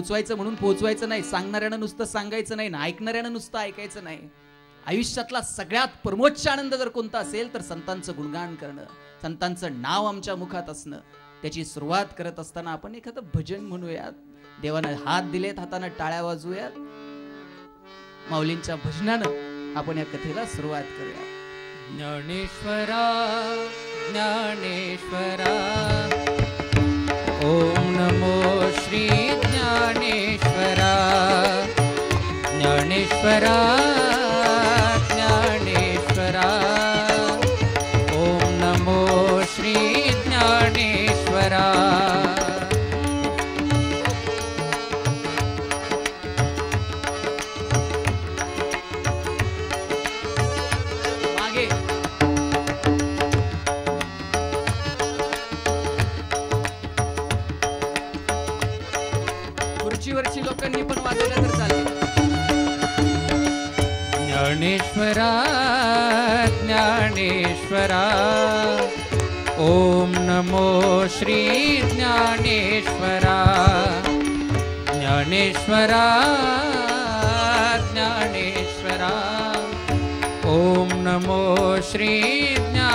पोचवायचं म्हणून पोचवायचं नाही, सांगणाऱ्यानं नुसतं सांगायचं नाही, ऐकणाऱ्यानं नुसतं ऐकायचं नाही. आयुष्यातला सगळ्यात परमोच्च आनंद जर कोणता असेल तर संतांचं गुणगान करणं, संतांचं नाव आमच्या मुखात असणं. त्याची सुरुवात करत असताना आपण एखादं भजन म्हणूयात, देवानं हात दिलेत, हातानं टाळ्या वाजवूयात, माऊलींच्या भजनानं आपण या कथेला सुरुवात करूया. ज्ञानेश्वरा ज्ञानेश्वरा ओम नमो श्री ज्ञानेश्वरा. ज्ञानेश्वरा ज्ञानेश्वरा ओम नमो श्री ज्ञानेश्वरा. खुर्चीवरची लोकांनी पण वाजवल्या तर चालेल. ज्ञानेश्वरा ज्ञानेश्वरा ओम नमो श्री ज्ञानेश्वरा. ज्ञानेश्वरा ज्ञानेश्वरा ओम नमो श्री ज्ञानेश्वरा.